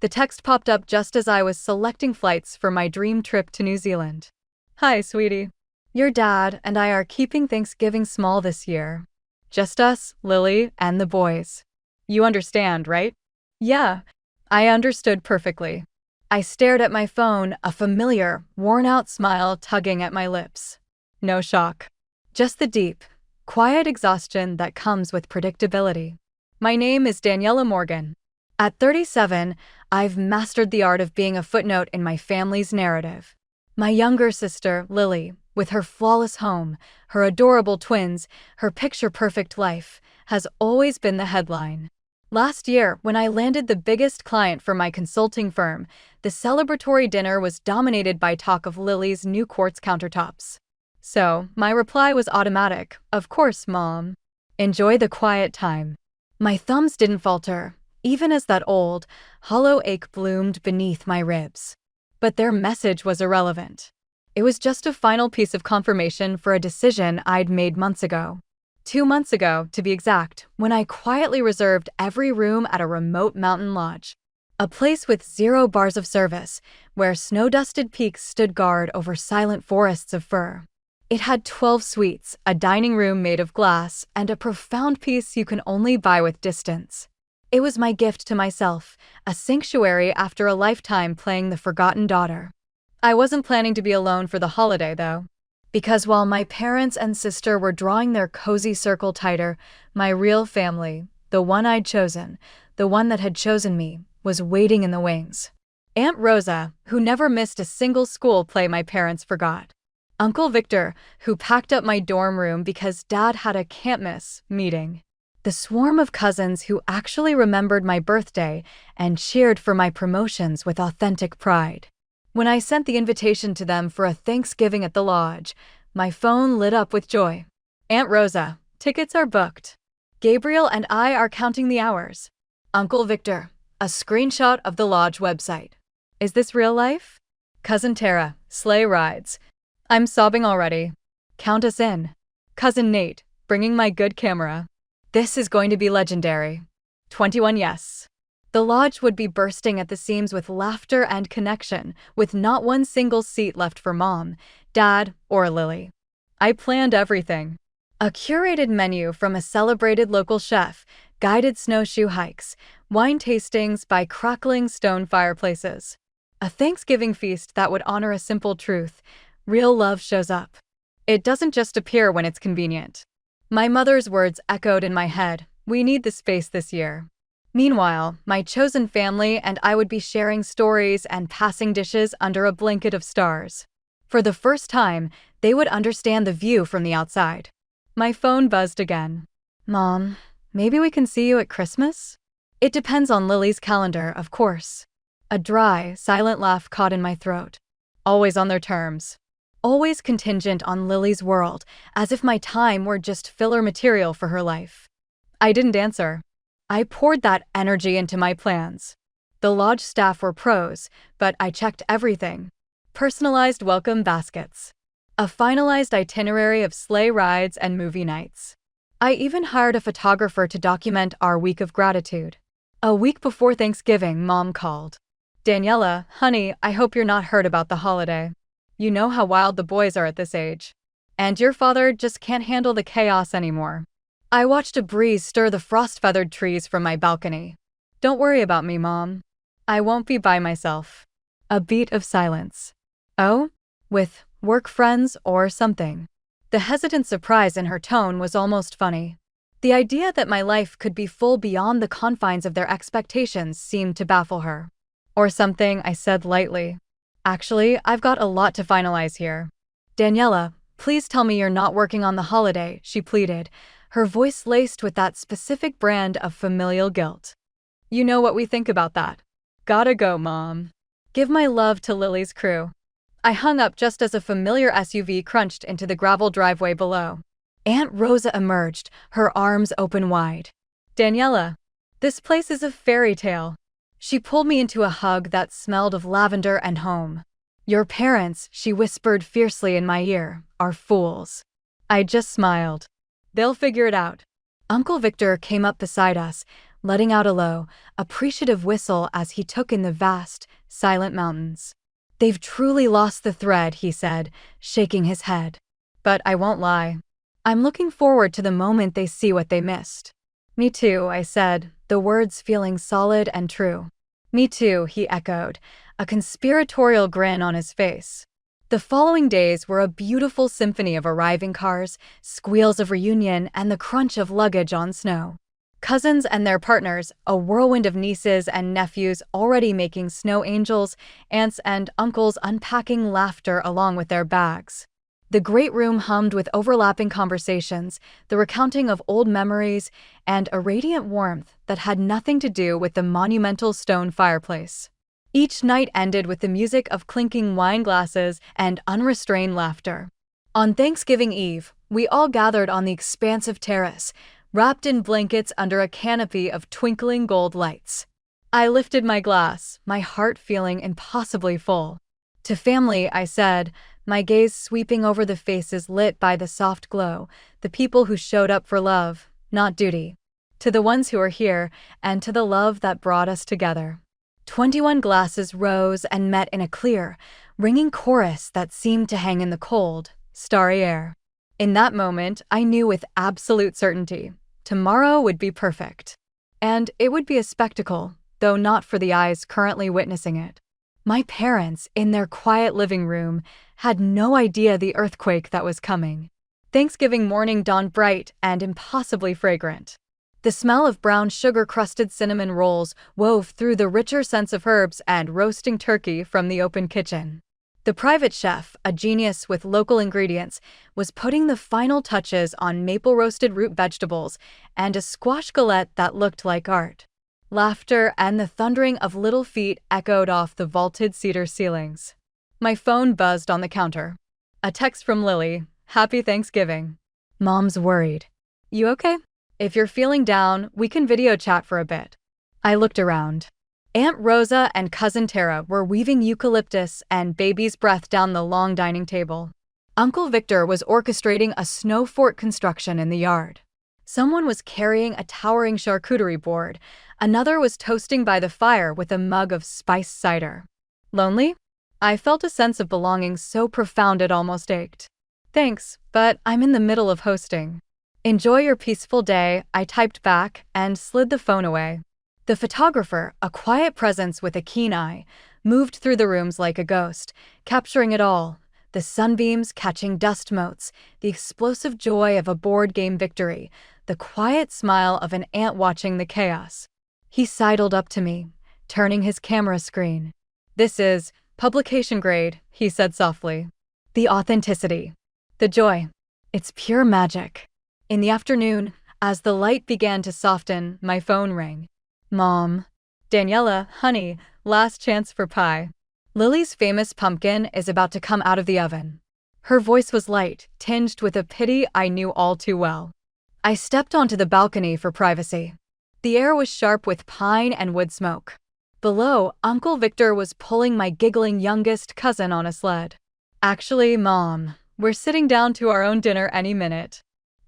The text popped up just as I was selecting flights for my dream trip to New Zealand. Hi, sweetie. Your dad and I are keeping Thanksgiving small this year. Just us, Lily, and the boys. You understand, right? Yeah, I understood perfectly. I stared at my phone, a familiar, worn-out smile tugging at my lips. No shock. Just the deep, quiet exhaustion that comes with predictability. My name is Daniela Morgan. At 37, I've mastered the art of being a footnote in my family's narrative. My younger sister, Lily, with her flawless home, her adorable twins, her picture-perfect life, has always been the headline. Last year, when I landed the biggest client for my consulting firm, the celebratory dinner was dominated by talk of Lily's new quartz countertops. So, my reply was automatic. Of course, Mom. Enjoy the quiet time. My thumbs didn't falter, even as that old, hollow ache bloomed beneath my ribs. But their message was irrelevant. It was just a final piece of confirmation for a decision I'd made months ago. 2 months ago, to be exact, when I quietly reserved every room at a remote mountain lodge. A place with 0 bars of service, where snow-dusted peaks stood guard over silent forests of fir. It had 12 suites, a dining room made of glass, and a profound peace you can only buy with distance. It was my gift to myself, a sanctuary after a lifetime playing the forgotten daughter. I wasn't planning to be alone for the holiday, though. Because while my parents and sister were drawing their cozy circle tighter, my real family, the one I'd chosen, the one that had chosen me, was waiting in the wings. Aunt Rosa, who never missed a single school play my parents forgot. Uncle Victor, who packed up my dorm room because Dad had a can't-miss meeting. The swarm of cousins who actually remembered my birthday and cheered for my promotions with authentic pride. When I sent the invitation to them for a Thanksgiving at the lodge, my phone lit up with joy. Aunt Rosa, tickets are booked. Gabriel and I are counting the hours. Uncle Victor, a screenshot of the lodge website. Is this real life? Cousin Tara, sleigh rides. I'm sobbing already. Count us in. Cousin Nate, bringing my good camera. This is going to be legendary. 21 yes. The lodge would be bursting at the seams with laughter and connection, with not one single seat left for Mom, Dad, or Lily. I planned everything. A curated menu from a celebrated local chef, guided snowshoe hikes, wine tastings by crackling stone fireplaces. A Thanksgiving feast that would honor a simple truth. Real love shows up. It doesn't just appear when it's convenient. My mother's words echoed in my head. We need the space this year. Meanwhile, my chosen family and I would be sharing stories and passing dishes under a blanket of stars. For the first time, they would understand the view from the outside. My phone buzzed again. Mom, maybe we can see you at Christmas? It depends on Lily's calendar, of course. A dry, silent laugh caught in my throat. Always on their terms. Always contingent on Lily's world, as if my time were just filler material for her life. I didn't answer. I poured that energy into my plans. The lodge staff were pros, but I checked everything. Personalized welcome baskets. A finalized itinerary of sleigh rides and movie nights. I even hired a photographer to document our week of gratitude. A week before Thanksgiving, Mom called. Daniela, honey, I hope you're not hurt about the holiday. You know how wild the boys are at this age. And your father just can't handle the chaos anymore. I watched a breeze stir the frost-feathered trees from my balcony. Don't worry about me, Mom. I won't be by myself. A beat of silence. Oh? With work friends or something. The hesitant surprise in her tone was almost funny. The idea that my life could be full beyond the confines of their expectations seemed to baffle her. Or something, I said lightly. Actually, I've got a lot to finalize here. Daniela, please tell me you're not working on the holiday, she pleaded, her voice laced with that specific brand of familial guilt. You know what we think about that. Gotta go, Mom. Give my love to Lily's crew. I hung up just as a familiar SUV crunched into the gravel driveway below. Aunt Rosa emerged, her arms open wide. Daniela, this place is a fairy tale. She pulled me into a hug that smelled of lavender and home. Your parents, she whispered fiercely in my ear, are fools. I just smiled. They'll figure it out. Uncle Victor came up beside us, letting out a low, appreciative whistle as he took in the vast, silent mountains. "They've truly lost the thread," he said, shaking his head. "But I won't lie. I'm looking forward to the moment they see what they missed." "Me too," I said, the words feeling solid and true. "Me too," he echoed, a conspiratorial grin on his face. The following days were a beautiful symphony of arriving cars, squeals of reunion, and the crunch of luggage on snow. Cousins and their partners, a whirlwind of nieces and nephews already making snow angels, aunts and uncles unpacking laughter along with their bags. The great room hummed with overlapping conversations, the recounting of old memories, and a radiant warmth that had nothing to do with the monumental stone fireplace. Each night ended with the music of clinking wine glasses and unrestrained laughter. On Thanksgiving Eve, we all gathered on the expansive terrace, wrapped in blankets under a canopy of twinkling gold lights. I lifted my glass, my heart feeling impossibly full. To family, I said, my gaze sweeping over the faces lit by the soft glow, the people who showed up for love, not duty. To the ones who are here, and to the love that brought us together. 21 glasses rose and met in a clear, ringing chorus that seemed to hang in the cold, starry air. In that moment, I knew with absolute certainty, tomorrow would be perfect. And it would be a spectacle, though not for the eyes currently witnessing it. My parents, in their quiet living room, had no idea the earthquake that was coming. Thanksgiving morning dawned bright and impossibly fragrant. The smell of brown sugar-crusted cinnamon rolls wove through the richer sense of herbs and roasting turkey from the open kitchen. The private chef, a genius with local ingredients, was putting the final touches on maple-roasted root vegetables and a squash galette that looked like art. Laughter and the thundering of little feet echoed off the vaulted cedar ceilings. My phone buzzed on the counter. A text from Lily. "Happy Thanksgiving." Mom's worried. "You okay? If you're feeling down, we can video chat for a bit." I looked around. Aunt Rosa and Cousin Tara were weaving eucalyptus and baby's breath down the long dining table. Uncle Victor was orchestrating a snow fort construction in the yard. Someone was carrying a towering charcuterie board. Another was toasting by the fire with a mug of spiced cider. Lonely? I felt a sense of belonging so profound it almost ached. "Thanks, but I'm in the middle of hosting." "Enjoy your peaceful day," I typed back and slid the phone away. The photographer, a quiet presence with a keen eye, moved through the rooms like a ghost, capturing it all. The sunbeams catching dust motes, the explosive joy of a board game victory, the quiet smile of an ant watching the chaos. He sidled up to me, turning his camera screen. "This is publication grade," he said softly. "The authenticity. The joy. It's pure magic." In the afternoon, as the light began to soften, my phone rang. "Mom." "Daniela, honey, last chance for pie. Lily's famous pumpkin is about to come out of the oven." Her voice was light, tinged with a pity I knew all too well. I stepped onto the balcony for privacy. The air was sharp with pine and wood smoke. Below, Uncle Victor was pulling my giggling youngest cousin on a sled. "Actually, Mom, we're sitting down to our own dinner any minute.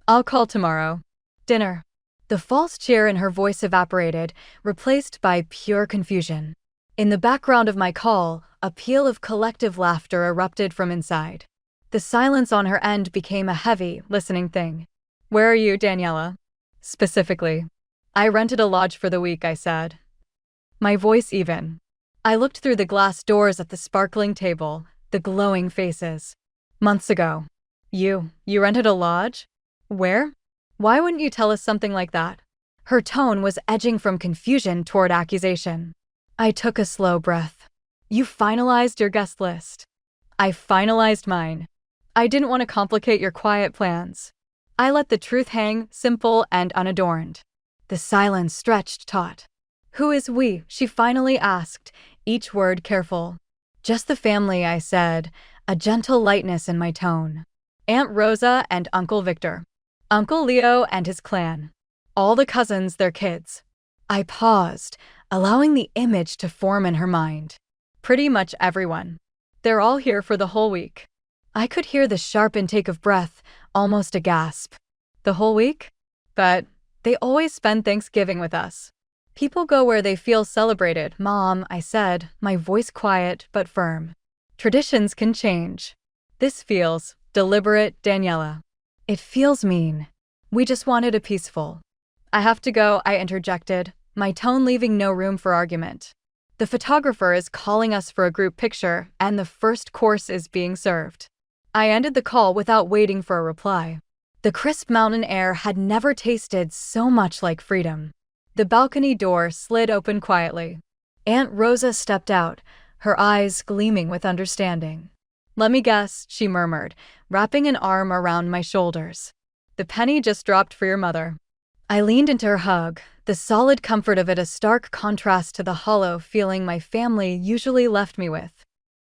I'll call tomorrow." "Dinner." The false cheer in her voice evaporated, replaced by pure confusion. In the background of my call, a peal of collective laughter erupted from inside. The silence on her end became a heavy, listening thing. "Where are you, Daniela?" "Specifically." "I rented a lodge for the week," I said. My voice even. I looked through the glass doors at the sparkling table, the glowing faces. "Months ago." You rented a lodge? Where? Why wouldn't you tell us something like that?" Her tone was edging from confusion toward accusation. I took a slow breath. "You finalized your guest list." "I finalized mine. I didn't want to complicate your quiet plans. I let the truth hang, simple and unadorned." The silence stretched taut. "Who is we?" she finally asked, each word careful. "Just the family," I said, a gentle lightness in my tone. "Aunt Rosa and Uncle Victor. Uncle Leo and his clan. All the cousins, their kids." I paused, allowing the image to form in her mind. "Pretty much everyone. They're all here for the whole week." I could hear the sharp intake of breath, almost a gasp. "The whole week? But they always spend Thanksgiving with us." People go where they feel celebrated, Mom, I said, my voice quiet but firm. Traditions can change. This feels deliberate, Daniela. It feels mean. We just wanted a peaceful. I have to go, I interjected, my tone leaving no room for argument. The photographer is calling us for a group picture, and the first course is being served. I ended the call without waiting for a reply. The crisp mountain air had never tasted so much like freedom. The balcony door slid open quietly. Aunt Rosa stepped out, her eyes gleaming with understanding. Let me guess, she murmured, wrapping an arm around my shoulders. The penny just dropped for your mother. I leaned into her hug, the solid comfort of it a stark contrast to the hollow feeling my family usually left me with.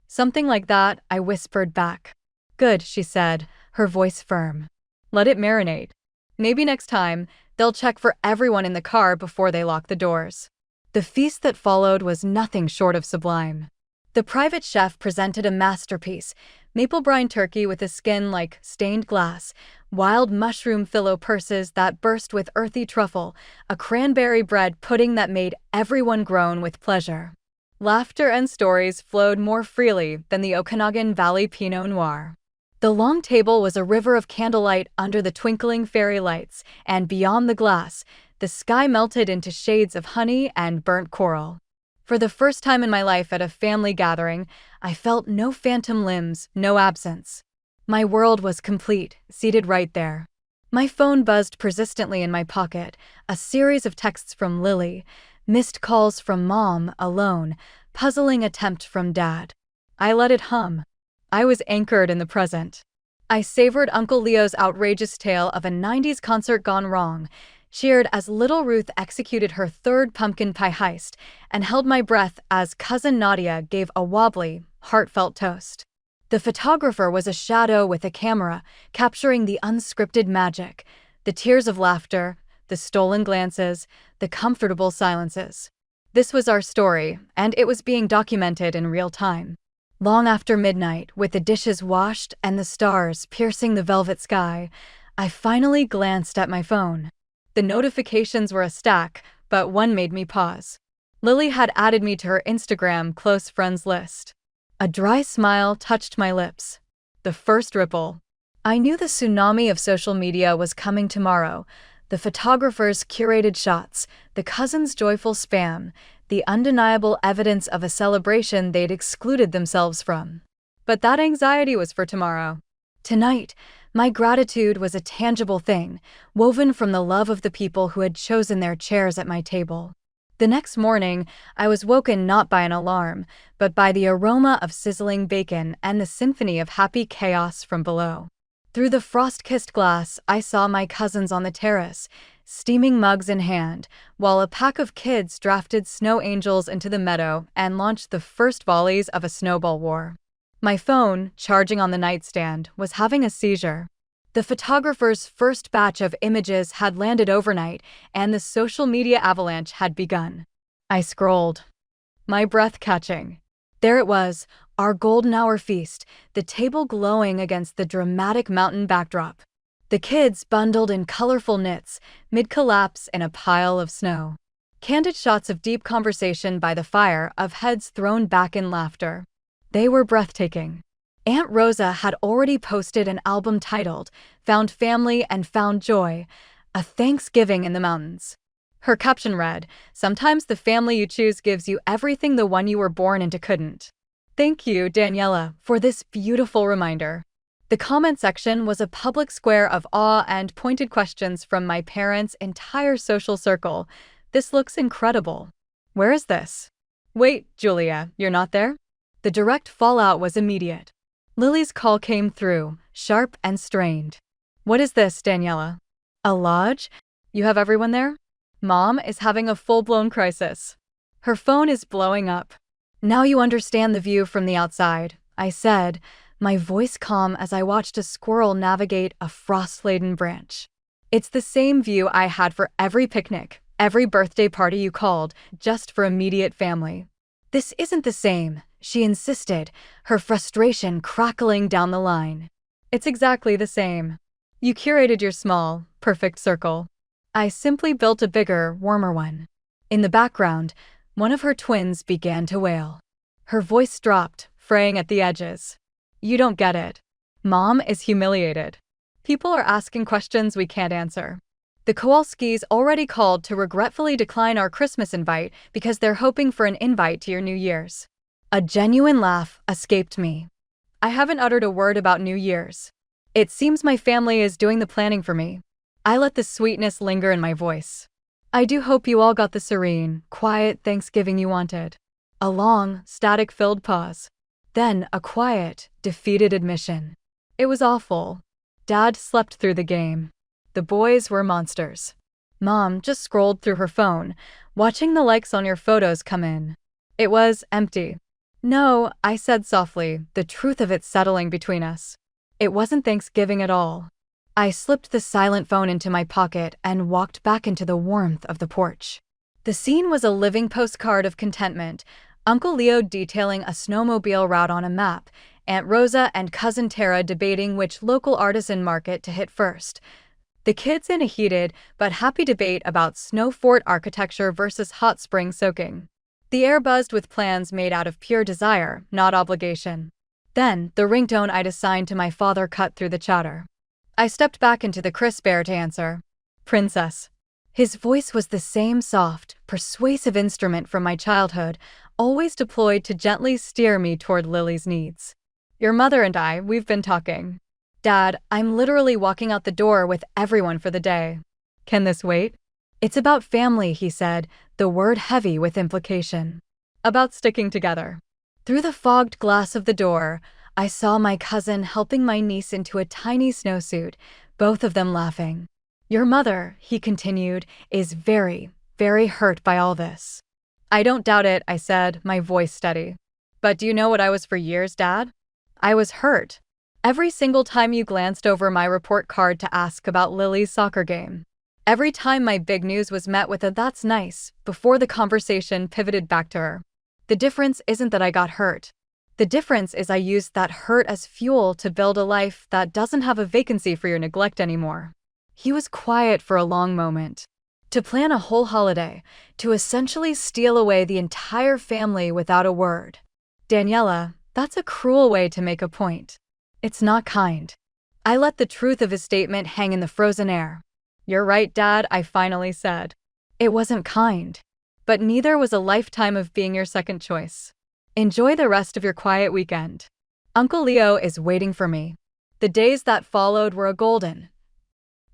Something like that, I whispered back. Good, she said, her voice firm. Let it marinate. Maybe next time, they'll check for everyone in the car before they lock the doors. The feast that followed was nothing short of sublime. The private chef presented a masterpiece, maple brine turkey with a skin like stained glass, wild mushroom phyllo purses that burst with earthy truffle, a cranberry bread pudding that made everyone groan with pleasure. Laughter and stories flowed more freely than the Okanagan Valley Pinot Noir. The long table was a river of candlelight under the twinkling fairy lights, and beyond the glass, the sky melted into shades of honey and burnt coral. For the first time in my life at a family gathering, I felt no phantom limbs, no absence. My world was complete, seated right there. My phone buzzed persistently in my pocket, a series of texts from Lily, missed calls from Mom, alone, puzzling attempt from Dad. I let it hum. I was anchored in the present. I savored Uncle Leo's outrageous tale of a 90s concert gone wrong, cheered as little Ruth executed her third pumpkin pie heist, and held my breath as Cousin Nadia gave a wobbly, heartfelt toast. The photographer was a shadow with a camera, capturing the unscripted magic, the tears of laughter, the stolen glances, the comfortable silences. This was our story, and it was being documented in real time. Long after midnight, with the dishes washed and the stars piercing the velvet sky, I finally glanced at my phone. The notifications were a stack, but one made me pause. Lily had added me to her Instagram close friends list. A dry smile touched my lips. The first ripple. I knew the tsunami of social media was coming tomorrow. The photographer's curated shots, the cousins' joyful spam, the undeniable evidence of a celebration they'd excluded themselves from. But that anxiety was for tomorrow. Tonight, my gratitude was a tangible thing, woven from the love of the people who had chosen their chairs at my table. The next morning, I was woken not by an alarm, but by the aroma of sizzling bacon and the symphony of happy chaos from below. Through the frost-kissed glass, I saw my cousins on the terrace, steaming mugs in hand, while a pack of kids drafted snow angels into the meadow and launched the first volleys of a snowball war. My phone, charging on the nightstand, was having a seizure. The photographer's first batch of images had landed overnight, and the social media avalanche had begun. I scrolled, my breath catching. There it was, our golden hour feast, the table glowing against the dramatic mountain backdrop. The kids bundled in colorful knits, mid-collapse in a pile of snow. Candid shots of deep conversation by the fire, of heads thrown back in laughter. They were breathtaking. Aunt Rosa had already posted an album titled Found Family and Found Joy, a Thanksgiving in the Mountains. Her caption read, "Sometimes the family you choose gives you everything the one you were born into couldn't." Thank you, Daniela, for this beautiful reminder. The comment section was a public square of awe and pointed questions from my parents' entire social circle. This looks incredible. Where is this? Wait, Julia, you're not there? The direct fallout was immediate. Lily's call came through, sharp and strained. What is this, Daniela? A lodge? You have everyone there? Mom is having a full-blown crisis. Her phone is blowing up. Now you understand the view from the outside, I said, my voice calm as I watched a squirrel navigate a frost-laden branch. It's the same view I had for every picnic, every birthday party you called, just for immediate family. This isn't the same, she insisted, her frustration crackling down the line. It's exactly the same. You curated your small, perfect circle. I simply built a bigger, warmer one. In the background, one of her twins began to wail. Her voice dropped, fraying at the edges. You don't get it. Mom is humiliated. People are asking questions we can't answer. The Kowalskis already called to regretfully decline our Christmas invite because they're hoping for an invite to your New Year's. A genuine laugh escaped me. I haven't uttered a word about New Year's. It seems my family is doing the planning for me. I let the sweetness linger in my voice. I do hope you all got the serene, quiet Thanksgiving you wanted. A long, static-filled pause. Then a quiet, defeated admission. It was awful. Dad slept through the game. The boys were monsters. Mom just scrolled through her phone, watching the likes on your photos come in. It was empty. No, I said softly, the truth of it settling between us. It wasn't Thanksgiving at all. I slipped the silent phone into my pocket and walked back into the warmth of the porch. The scene was a living postcard of contentment, Uncle Leo detailing a snowmobile route on a map, Aunt Rosa and Cousin Tara debating which local artisan market to hit first. The kids in a heated but happy debate about snow fort architecture versus hot spring soaking. The air buzzed with plans made out of pure desire, not obligation. Then, the ringtone I'd assigned to my father cut through the chatter. I stepped back into the crisp air to answer. Princess. His voice was the same soft, persuasive instrument from my childhood, always deployed to gently steer me toward Lily's needs. Your mother and we've been talking. Dad, I'm literally walking out the door with everyone for the day. Can this wait? It's about family, he said, the word heavy with implication. About sticking together. Through the fogged glass of the door, I saw my cousin helping my niece into a tiny snowsuit, both of them laughing. Your mother, he continued, is very, very hurt by all this. I don't doubt it, I said, my voice steady. But do you know what I was for years, Dad? I was hurt. Every single time you glanced over my report card to ask about Lily's soccer game. Every time my big news was met with a "that's nice," before the conversation pivoted back to her. The difference isn't that I got hurt. The difference is I used that hurt as fuel to build a life that doesn't have a vacancy for your neglect anymore. He was quiet for a long moment. To plan a whole holiday, to essentially steal away the entire family without a word. Daniela, that's a cruel way to make a point. It's not kind. I let the truth of his statement hang in the frozen air. You're right, Dad, I finally said. It wasn't kind. But neither was a lifetime of being your second choice. Enjoy the rest of your quiet weekend. Uncle Leo is waiting for me. The days that followed were a golden,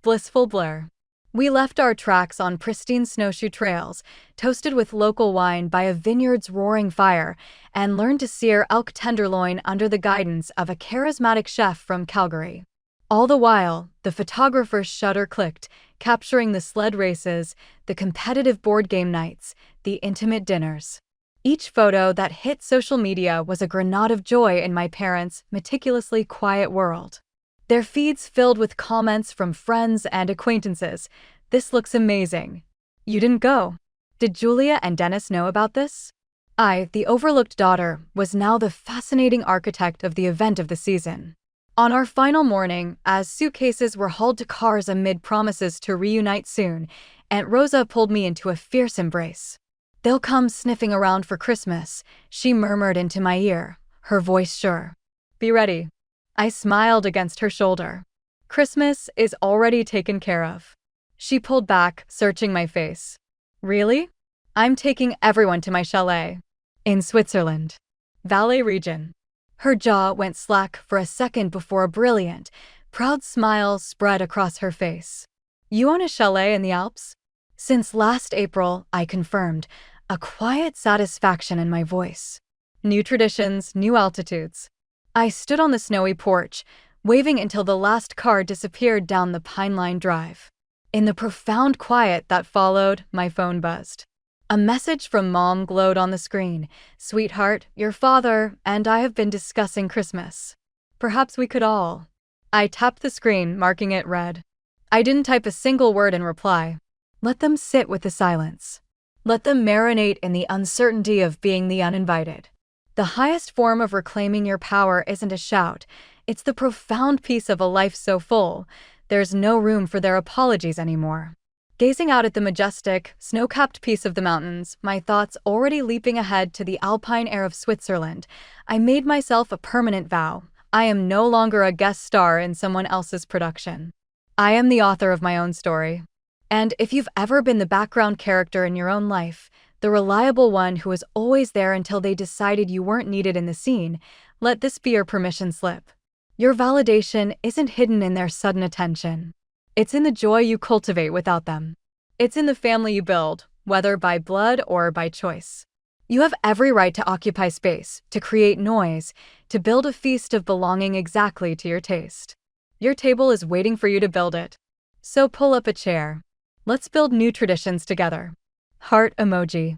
blissful blur. We left our tracks on pristine snowshoe trails, toasted with local wine by a vineyard's roaring fire, and learned to sear elk tenderloin under the guidance of a charismatic chef from Calgary. All the while, the photographer's shutter clicked, capturing the sled races, the competitive board game nights, the intimate dinners. Each photo that hit social media was a grenade of joy in my parents' meticulously quiet world. Their feeds filled with comments from friends and acquaintances. This looks amazing. You didn't go. Did Julia and Dennis know about this? I, the overlooked daughter, was now the fascinating architect of the event of the season. On our final morning, as suitcases were hauled to cars amid promises to reunite soon, Aunt Rosa pulled me into a fierce embrace. They'll come sniffing around for Christmas, she murmured into my ear, her voice sure. Be ready. I smiled against her shoulder. Christmas is already taken care of. She pulled back, searching my face. Really? I'm taking everyone to my chalet. In Switzerland. Valais region. Her jaw went slack for a second before a brilliant, proud smile spread across her face. You own a chalet in the Alps? Since last April, I confirmed, a quiet satisfaction in my voice. New traditions, new altitudes. I stood on the snowy porch, waving until the last car disappeared down the Pineline Drive. In the profound quiet that followed, my phone buzzed. A message from Mom glowed on the screen. Sweetheart, your father and I have been discussing Christmas. Perhaps we could all. I tapped the screen, marking it read. I didn't type a single word in reply. Let them sit with the silence. Let them marinate in the uncertainty of being the uninvited. The highest form of reclaiming your power isn't a shout, it's the profound peace of a life so full, there's no room for their apologies anymore. Gazing out at the majestic, snow-capped peace of the mountains, my thoughts already leaping ahead to the alpine air of Switzerland, I made myself a permanent vow. I am no longer a guest star in someone else's production. I am the author of my own story. And if you've ever been the background character in your own life, the reliable one who was always there until they decided you weren't needed in the scene, let this be your permission slip. Your validation isn't hidden in their sudden attention. It's in the joy you cultivate without them. It's in the family you build, whether by blood or by choice. You have every right to occupy space, to create noise, to build a feast of belonging exactly to your taste. Your table is waiting for you to build it. So pull up a chair. Let's build new traditions together. Heart emoji.